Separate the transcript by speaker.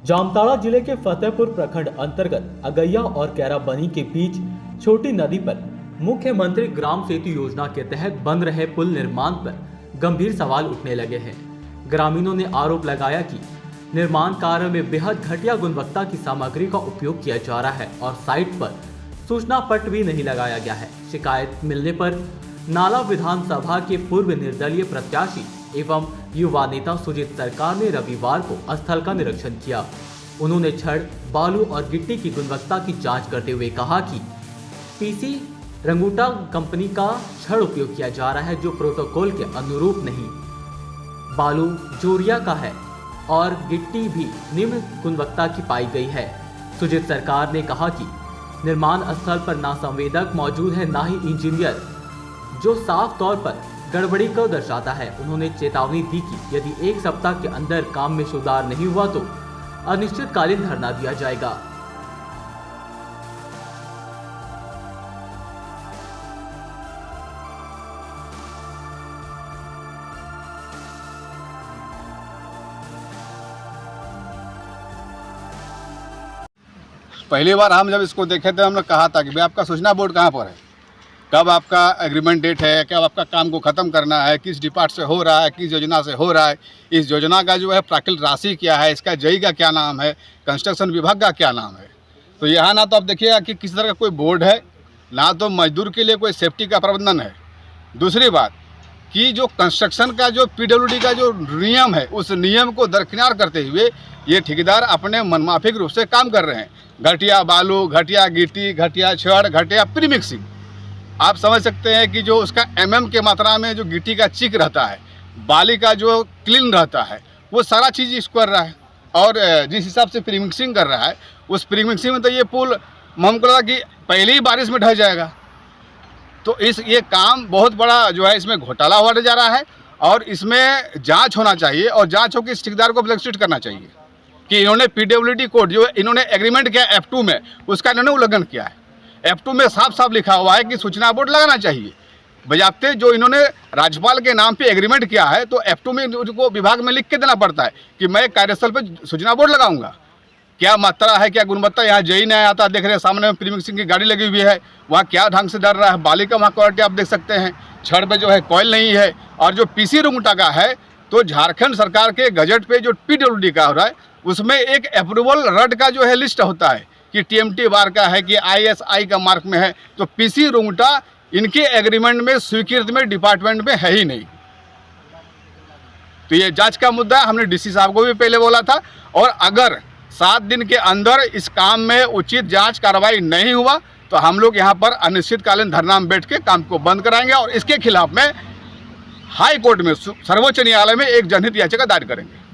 Speaker 1: जामताड़ा जिले के फतेहपुर प्रखंड अंतर्गत अगैया और कैराबनी के बीच छोटी नदी पर मुख्यमंत्री ग्राम सेतु योजना के तहत बन रहे पुल निर्माण पर गंभीर सवाल उठने लगे हैं। ग्रामीणों ने आरोप लगाया कि निर्माण कार्य में बेहद घटिया गुणवत्ता की सामग्री का उपयोग किया जा रहा है और साइट पर सूचना पट भी नहीं लगाया गया है। शिकायत मिलने पर नाला विधानसभा के पूर्व निर्दलीय प्रत्याशी एवं युवा नेता सुजीत सरकार ने रविवार को स्थल का निरीक्षण किया। उन्होंने छड़, बालू और गिट्टी की गुणवत्ता की जांच करते हुए कहा कि पीसी रंगूटा कंपनी का छड़ उपयोग किया जा रहा है जो प्रोटोकॉल के अनुरूप नहीं। बालू जोरिया का है और गिट्टी भी निम्न गुणवत्ता की पाई गई है। सुजीत सरकार ने कहा कि निर्माण स्थल पर ना संवेदक मौजूद है ना ही इंजीनियर, जो साफ तौर पर गड़बड़ी को दर्शाता है। उन्होंने चेतावनी दी कि यदि 1 सप्ताह के अंदर काम में सुधार नहीं हुआ तो अनिश्चितकालीन धरना दिया जाएगा।
Speaker 2: पहली बार हम जब इसको देखे थे हमने कहा था कि भाई आपका सूचना बोर्ड कहाँ पर है, कब आपका एग्रीमेंट डेट है, कब आपका काम को ख़त्म करना है, किस डिपार्ट से हो रहा है, किस योजना से हो रहा है, इस योजना का जो है प्राकृतिक राशि क्या है, इसका जई का क्या नाम है, कंस्ट्रक्शन विभाग का क्या नाम है। तो यहाँ ना तो आप देखिएगा कि किस तरह का कोई बोर्ड है, ना तो मजदूर के लिए कोई सेफ्टी का प्रबंधन है। दूसरी बात कि जो कंस्ट्रक्शन का जो PWD का जो नियम है, उस नियम को दरकिनार करते हुए ये ठेकेदार अपने मनमाफिक रूप से काम कर रहे हैं। घटिया बालू, घटिया गिट्टी, घटिया छड़, घटिया प्रीमिक्सिंग। आप समझ सकते हैं कि जो उसका के मात्रा में जो गिट्टी का चिक रहता है, बाली का जो क्लीन रहता है, वो सारा चीज़ इसको कर रहा है। और जिस हिसाब से प्रीमिक्सिंग कर रहा है, उस प्रीमिक्सिंग में तो ये पुल हमको लगा कि पहली ही बारिश में ढह जाएगा। तो ये काम बहुत बड़ा जो है इसमें घोटाला हुआ जा रहा है और इसमें जांच होना चाहिए और जांच होकर इस ठेकेदार को ब्लैकलिस्ट करना चाहिए कि इन्होंने PWD कोड जो इन्होंने एग्रीमेंट किया F2 में, उसका इन्होंने उल्लंघन किया है। F2 में साफ साफ लिखा हुआ है कि सूचना बोर्ड लगाना चाहिए। बजाते जो इन्होंने राज्यपाल के नाम पे एग्रीमेंट किया है तो F2 में उनको विभाग में लिख के देना पड़ता है कि मैं कार्यस्थल पे सूचना बोर्ड लगाऊंगा। क्या मात्रा है, क्या गुणवत्ता, यहाँ जई नहीं आता। देख रहे हैं सामने में प्रीमिक्सिंग की गाड़ी लगी हुई है, वहाँ क्या ढंग से डर रहा है। बाली का वहाँ क्वालिटी आप देख सकते हैं, छड़ पे जो है कॉयल नहीं है। और जो PC रंगूटा का है तो झारखंड सरकार के गजट पे जो PWD का हो रहा है उसमें एक अप्रूवल रड का जो है लिस्ट होता है कि TMT बार का है कि ISI का मार्क में है। तो PC रंगूटा इनके एग्रीमेंट में स्वीकृत में डिपार्टमेंट में है ही नहीं। तो ये जांच का मुद्दा हमने DC साहब को भी पहले बोला था और अगर 7 दिन के अंदर इस काम में उचित जांच कार्रवाई नहीं हुआ तो हम लोग यहाँ पर अनिश्चितकालीन धरना में बैठ के काम को बंद कराएंगे और इसके खिलाफ में हाई कोर्ट में, सर्वोच्च न्यायालय में एक जनहित याचिका दायर करेंगे।